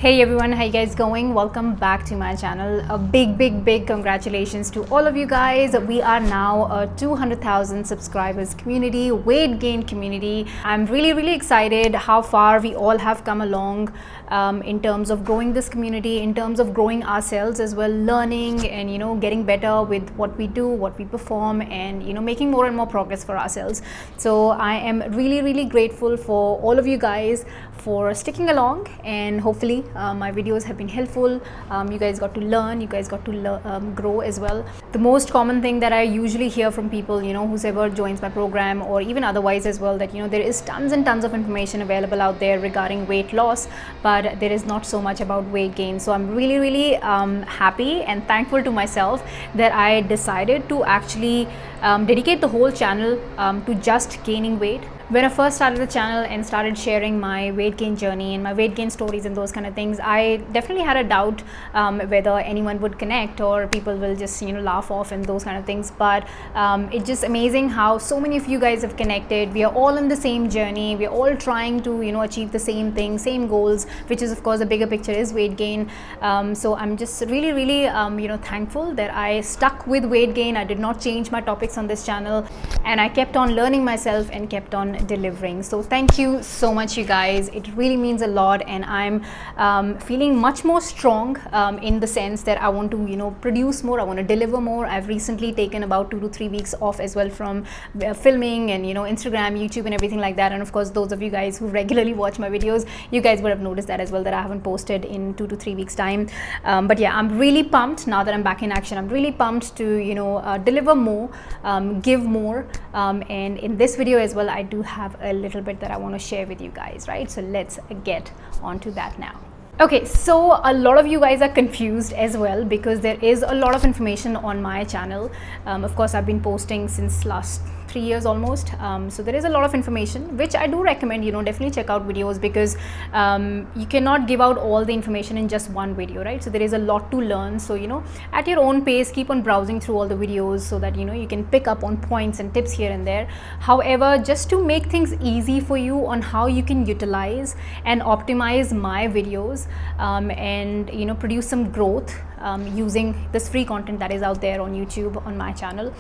Hey everyone, how you guys going? Welcome back to my channel. A big congratulations to all of you guys. We are now a 200,000 subscribers community, weight gain community. I'm really excited how far we all have come along in terms of growing this community, in terms of growing ourselves as well, learning and getting better with what we do, what we perform, and making more and more progress for ourselves. So I am really grateful for all of you guys for sticking along, and hopefully my videos have been helpful. You guys got to learn, you guys got to grow as well. The most common thing that I usually hear from people, whoever joins my program or even otherwise as well, that there is tons and tons of information available out there regarding weight loss, but there is not so much about weight gain. So I'm really happy and thankful to myself that I decided to actually dedicate the whole channel to just gaining weight. When I first started the channel and started sharing my weight gain journey and my weight gain stories and those kind of things, I definitely had a doubt whether anyone would connect or people will just laugh off and those kind of things. But it's just amazing how so many of you guys have connected. We are all in the same journey. We are all trying to achieve the same thing, same goals, which is of course the bigger picture is weight gain. So I'm just really thankful that I stuck with weight gain. I did not change my topics on this channel, and I kept on learning myself and kept on delivering. So thank you so much, you guys. It really means a lot, and I'm feeling much more strong in the sense that I want to produce more, I want to deliver more. I've recently taken about 2 to 3 weeks off as well from filming and Instagram, YouTube and everything like that. And of course those of you guys who regularly watch my videos, you guys would have noticed that as well, that I haven't posted in 2 to 3 weeks time. But yeah, I'm really pumped now that I'm back in action. I'm really pumped to deliver more, give more, and in this video as well I do have a little bit that I want to share with you guys, right? So let's get onto that now. Okay, so a lot of you guys are confused as well because there is a lot of information on my channel. Of course, I've been posting since last 3 years almost, so there is a lot of information which I do recommend definitely check out videos, because you cannot give out all the information in just one video, right? So there is a lot to learn. So at your own pace, keep on browsing through all the videos so that you can pick up on points and tips here and there. However, just to make things easy for you on how you can utilize and optimize my videos and produce some growth using this free content that is out there on YouTube on my channel.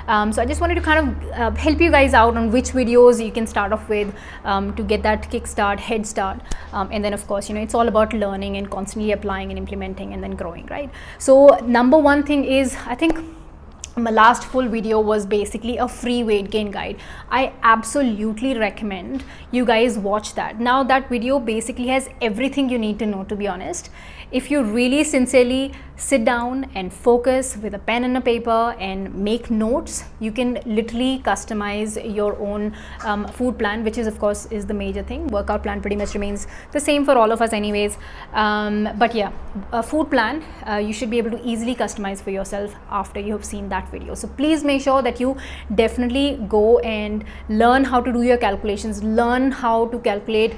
So I just wanted to kind of help you guys out on which videos you can start off with to get that kickstart, head start, and then of course it's all about learning and constantly applying and implementing and then growing, right? So number one thing is, I think my last full video was basically a free weight gain guide. I absolutely recommend you guys watch that. Now that video basically has everything you need to know, to be honest. If you really sincerely sit down and focus with a pen and a paper and make notes, you can literally customize your own food plan, which is of course is the major thing. Workout plan pretty much remains the same for all of us anyways, but yeah, a food plan you should be able to easily customize for yourself after you have seen that video. So please make sure that you definitely go and learn how to do your calculations, learn how to calculate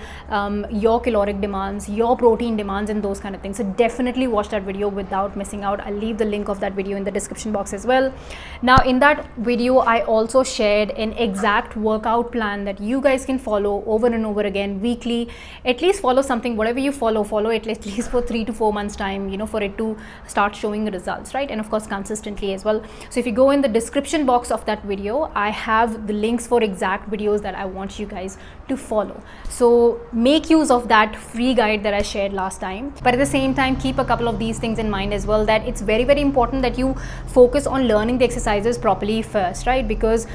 your caloric demands, your protein demands, and those kind of things. So definitely watch that video without missing out. I'll leave the link of that video in the description box as well. Now in that video I also shared an exact workout plan that you guys can follow over and over again weekly. At least follow something, whatever you follow it at least for 3 to 4 months time, for it to start showing results, right? And of course consistently as well. So if you go in the description box of that video, I have the links for exact videos that I want you guys to follow. So make use of that free guide that I shared last time, but at the same time keep a couple of these things in mind as well, that it's very important that you focus on learning the exercises properly first, right? Because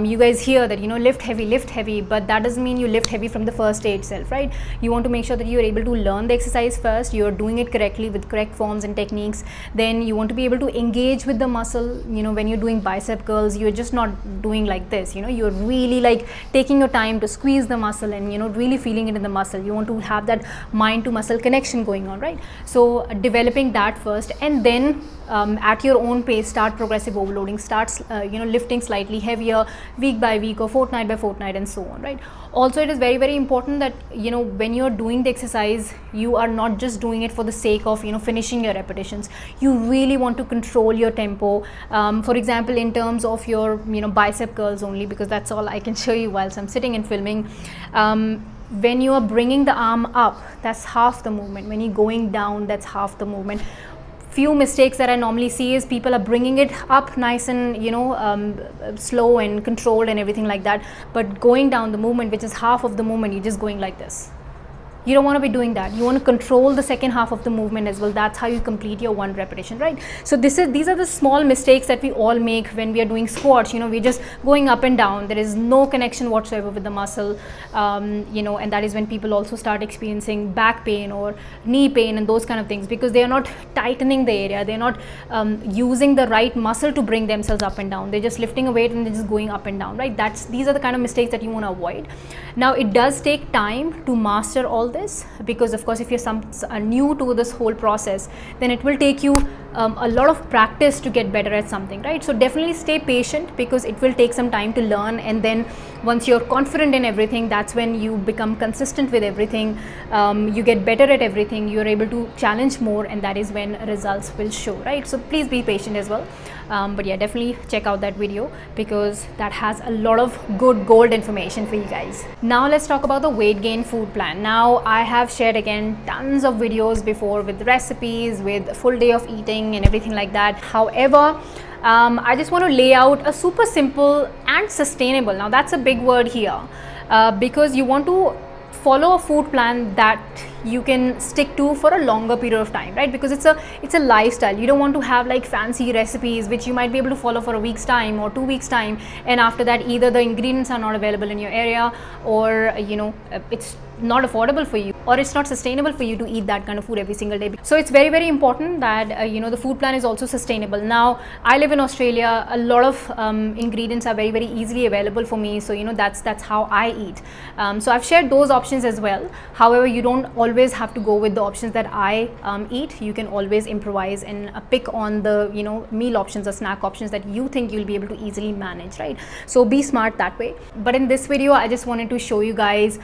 you guys hear that lift heavy, but that doesn't mean you lift heavy from the first day itself, right? You want to make sure that you're able to learn the exercise first, you're doing it correctly with correct forms and techniques. Then you want to be able to engage with the muscle. When you're doing bicep curls, you're just not doing like this, you're really like taking your time to squeeze the muscle and really feeling it in the muscle. You want to have that mind to muscle connection going on, right? So developing that first, and then at your own pace start progressive overloading, starts lifting slightly heavier week by week or fortnight by fortnight and so on, right? Also, it is very important that when you're doing the exercise, you are not just doing it for the sake of finishing your repetitions. You really want to control your tempo. For example, in terms of your bicep curls only, because that's all I can show you whilst I'm sitting and filming. when you are bringing the arm up, that's half the movement. When you're going down, that's half the movement. Few mistakes that I normally see is people are bringing it up nice and, you know, slow and controlled and everything like that, but going down the movement, which is half of the movement, you're just going like this. You don't want to be doing that. You want to control the second half of the movement as well. That's how you complete your 1 repetition, right? So these are the small mistakes that we all make when we are doing squats. You know, we're just going up and down. There is no connection whatsoever with the muscle, you know, and that is when people also start experiencing back pain or knee pain and those kind of things, because they are not tightening the area. They're not using the right muscle to bring themselves up and down. They're just lifting a weight and they're just going up and down, right? These are the kind of mistakes that you want to avoid. Now, it does take time to master all this, because of course if you're new to this whole process, then it will take you a lot of practice to get better at something, right? So definitely stay patient, because it will take some time to learn, and then once you're confident in everything, that's when you become consistent with everything. You get better at everything, you're able to challenge more, and that is when results will show, right? So please be patient as well. But yeah, definitely check out that video, because that has a lot of good gold information for you guys. Now let's talk about the weight gain food plan. Now, I have shared again tons of videos before with recipes, with full day of eating and everything like that. However, I just want to lay out a super simple and sustainable. Now that's a big word here, because you want to follow a food plan that you can stick to for a longer period of time, right? Because it's a lifestyle. You don't want to have like fancy recipes which you might be able to follow for a week's time or 2 weeks time, and after that either the ingredients are not available in your area, or you know, it's not affordable for you, or it's not sustainable for you to eat that kind of food every single day. So it's very, very important that you know, the food plan is also sustainable. Now, I live in Australia. A lot of ingredients are very, very easily available for me, so you know, that's how I eat. So I've shared those options as well. However, you don't always have to go with the options that I eat. You can always improvise and pick on the, you know, meal options or snack options that you think you'll be able to easily manage, right? So be smart that way. But in this video, I just wanted to show you guys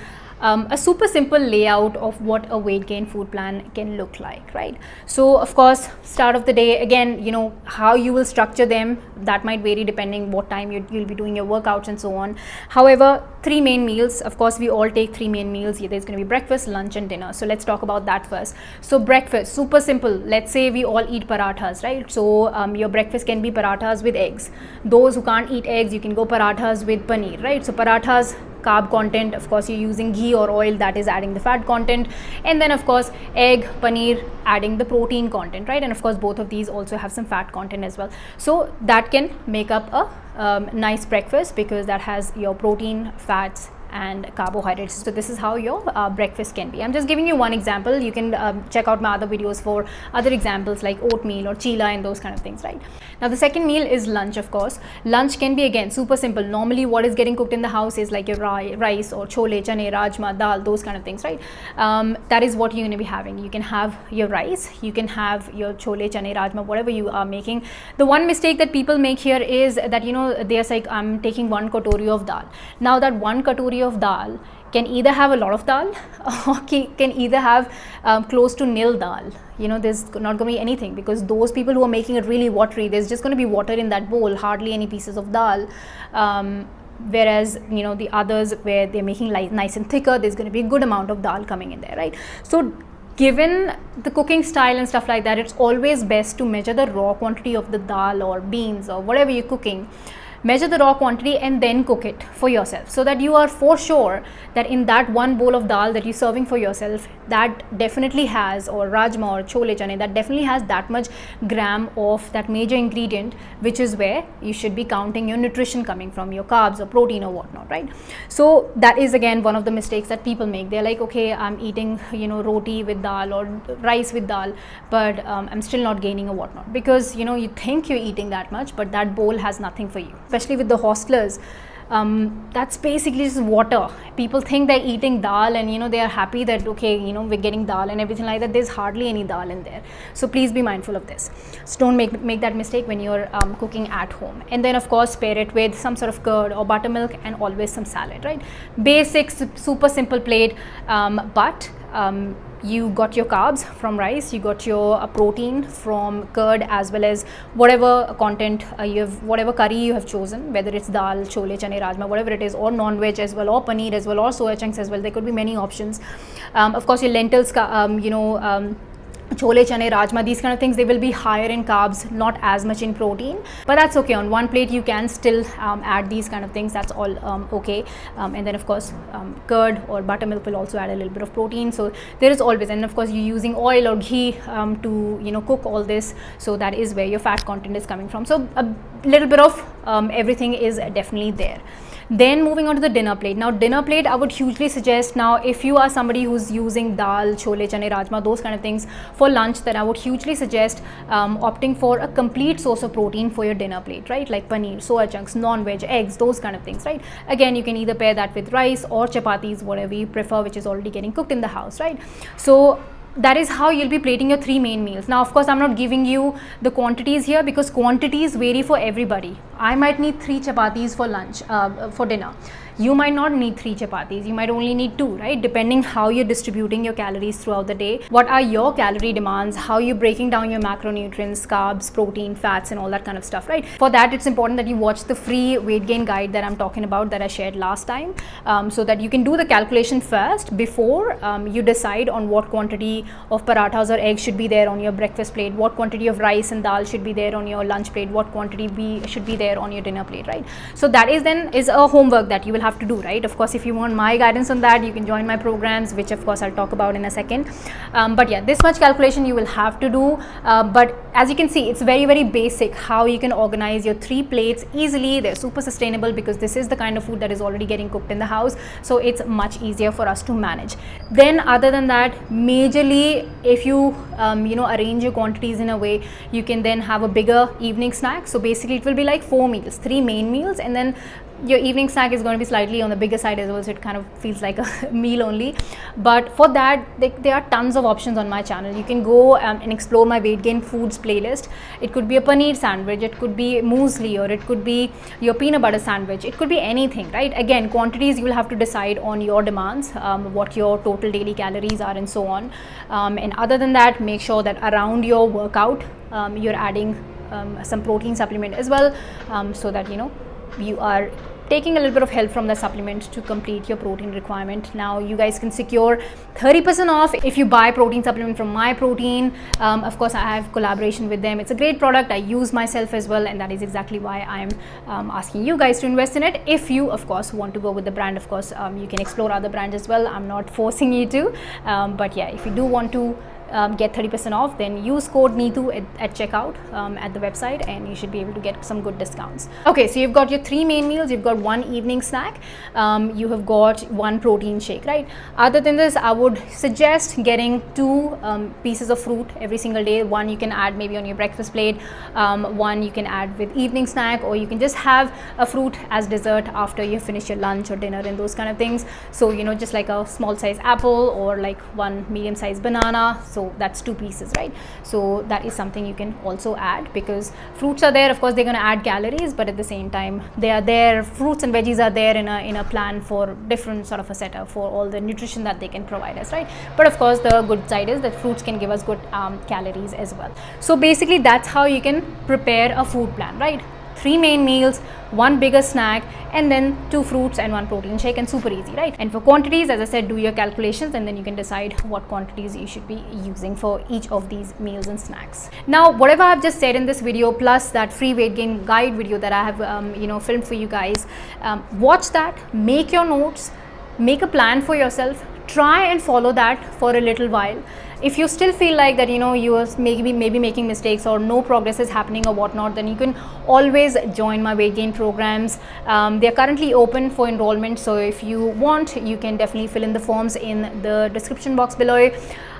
a super simple layout of what a weight gain food plan can look like, right? So of course, start of the day, again, you know, how you will structure them, that might vary depending what time you'll be doing your workouts and so on. However, 3 main meals, of course we all take 3 main meals. There's going to be breakfast, lunch and dinner. So let's talk about that first. So breakfast, super simple. Let's say we all eat parathas, right? So your breakfast can be parathas with eggs. Those who can't eat eggs, you can go parathas with paneer, right? So parathas, carb content, of course you're using ghee or oil, that is adding the fat content, and then of course egg, paneer, adding the protein content, right? And of course both of these also have some fat content as well. So that can make up a nice breakfast, because that has your protein, fats and carbohydrates. So this is how your breakfast can be. I'm just giving you one example. You can check out my other videos for other examples like oatmeal or chila and those kind of things, right? Now the second meal is lunch, of course. Lunch can be again super simple. Normally what is getting cooked in the house is like your rice or chole, chane, rajma, dal, those kind of things, right? That is what you're going to be having. You can have your rice, you can have your chole, chane, rajma, whatever you are making. The one mistake that people make here is that, you know, they're like, I'm taking 1 katori of dal. Now that 1 katori of dal can either have a lot of dal or can either have close to nil dal. You know, there's not going to be anything, because those people who are making it really watery, there's just going to be water in that bowl, hardly any pieces of dal. Whereas, you know, the others where they're making nice and thicker, there's going to be a good amount of dal coming in there, right? So given the cooking style and stuff like that, it's always best to measure the raw quantity of the dal or beans or whatever you're cooking. Measure the raw quantity and then cook it for yourself, so that you are for sure that in that 1 bowl of dal that you're serving for yourself, that definitely has, or rajma or chole chane, that definitely has that much gram of that major ingredient, which is where you should be counting your nutrition coming from, your carbs or protein or whatnot, right? So that is again one of the mistakes that people make. They're like, okay, I'm eating, you know, roti with dal or rice with dal, but I'm still not gaining or whatnot, because, you know, you think you're eating that much, but that bowl has nothing for you. Especially with the hostlers, that's basically just water. People think they're eating dal and, you know, they are happy that, okay, you know, we're getting dal and everything like that. There's hardly any dal in there. So please be mindful of this. So don't make that mistake when you're cooking at home. And then of course pair it with some sort of curd or buttermilk and always some salad, right? Basics, super simple plate, but you got your carbs from rice, you got your protein from curd, as well as whatever content you have, whatever curry you have chosen, whether it's dal, chole, chane, rajma, whatever it is, or non-veg as well, or paneer as well, or soya chunks as well. There could be many options. Of course, your lentils, chole, chane, rajma, these kind of things, they will be higher in carbs, not as much in protein, but that's okay. On one plate you can still add these kind of things. That's all okay. And then of course curd or buttermilk will also add a little bit of protein. So there is always, and of course you're using oil or ghee to cook all this, so that is where your fat content is coming from. So a little bit of everything is definitely there. Then moving on to the dinner plate. Now dinner plate, I would hugely suggest, now if you are somebody who's using dal, chole, chane, rajma, those kind of things for lunch, then I would hugely suggest opting for a complete source of protein for your dinner plate, right? Like paneer, soya chunks, non-veg, eggs, those kind of things, right? Again, you can either pair that with rice or chapatis, whatever you prefer, which is already getting cooked in the house, right? So that is how you'll be plating your 3 main meals. Now of course I'm not giving you the quantities here because quantities vary for everybody. I might need 3 chapatis for lunch, for dinner. You might not need 3 chapatis, you might only need 2, right? Depending how you're distributing your calories throughout the day, what are your calorie demands, how you're breaking down your macronutrients, carbs, protein, fats, and all that kind of stuff, right? For that, it's important that you watch the free weight gain guide that I'm talking about, that I shared last time, so that you can do the calculation first before you decide on what quantity of parathas or eggs should be there on your breakfast plate, what quantity of rice and dal should be there on your lunch plate, what quantity should be there on your dinner plate, right? So that is a homework that you will have to do, right? Of course, if you want my guidance on that, you can join my programs, which of course I'll talk about in a second. But yeah, this much calculation you will have to do, but as you can see, it's very, very basic how you can organize your 3 plates easily. They're super sustainable because this is the kind of food that is already getting cooked in the house, so it's much easier for us to manage. Then other than that, majorly if you arrange your quantities in a way, you can then have a bigger evening snack. So basically it will be like 4 meals, 3 main meals, and then your evening snack is going to be slightly on the bigger side as well, so it kind of feels like a meal only. But for that, there are tons of options on my channel. You can go and explore my weight gain foods playlist. It could be a paneer sandwich, it could be muesli, or it could be your peanut butter sandwich, it could be anything, right? Again, quantities you will have to decide on your demands, what your total daily calories are, and so on. And other than that, make sure that around your workout you're adding some protein supplement as well, so that you are taking a little bit of help from the supplement to complete your protein requirement. Now you guys can secure 30% off if you buy protein supplement from My Protein. Of course, I have collaboration with them. It's a great product. I use myself as well, and that is exactly why I'm asking you guys to invest in it. If you of course want to go with the brand, of course you can explore other brands as well. I'm not forcing you to, but yeah, if you do want to get 30% off, then use code NEETU at checkout at the website, and you should be able to get some good discounts. Okay, so you've got your 3 main meals, you've got 1 evening snack, you have got 1 protein shake, right? Other than this, I would suggest getting 2 pieces of fruit every single day. 1 you can add maybe on your breakfast plate, 1 you can add with evening snack, or you can just have a fruit as dessert after you finish your lunch or dinner and those kind of things. So just like a small size apple or like 1 medium sized banana. So that's 2 pieces, right? So that is something you can also add, because fruits are there, of course they're going to add calories, but at the same time they are there, fruits and veggies are there in a plan for different sort of a setup for all the nutrition that they can provide us, right? But of course the good side is that fruits can give us good calories as well. So basically that's how you can prepare a food plan, right? 3 main meals, 1 bigger snack, and then 2 fruits and 1 protein shake, and super easy, right? And for quantities, as I said, do your calculations and then you can decide what quantities you should be using for each of these meals and snacks. Now, whatever I've just said in this video, plus that free weight gain guide video that I have filmed for you guys, watch that, make your notes, make a plan for yourself, try and follow that for a little while. If you still feel like that you are maybe making mistakes or no progress is happening or whatnot, then you can always join my weight gain programs. They are currently open for enrollment, so if you want, you can definitely fill in the forms in the description box below.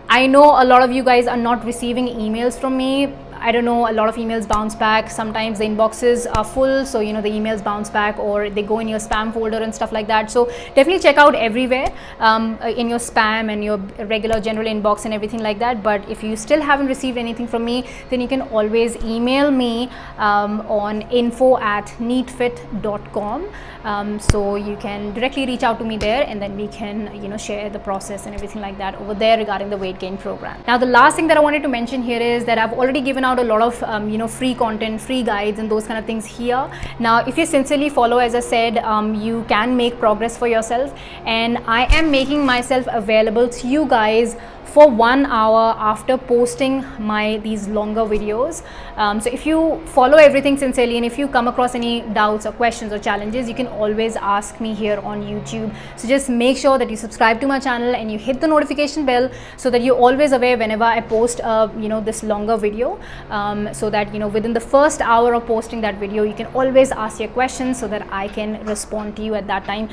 I know a lot of you guys are not receiving emails from me. I don't know, a lot of emails bounce back. Sometimes the inboxes are full, so the emails bounce back or they go in your spam folder and stuff like that. So definitely check out everywhere in your spam and your regular general inbox and everything like that. But if you still haven't received anything from me, then you can always email me on info@neatfit.com. So you can directly reach out to me there, and then we can share the process and everything like that over there regarding the weight gain program. Now the last thing that I wanted to mention here is that I've already given out a lot of free content, free guides and those kind of things here. Now if you sincerely follow, as I said, you can make progress for yourself, and I am making myself available to you guys for 1 hour after posting these longer videos. So if you follow everything sincerely, and if you come across any doubts or questions or challenges, you can always ask me here on YouTube. So just make sure that you subscribe to my channel and you hit the notification bell, so that you're always aware whenever I post this longer video, so that within the first hour of posting that video, you can always ask your questions so that I can respond to you at that time.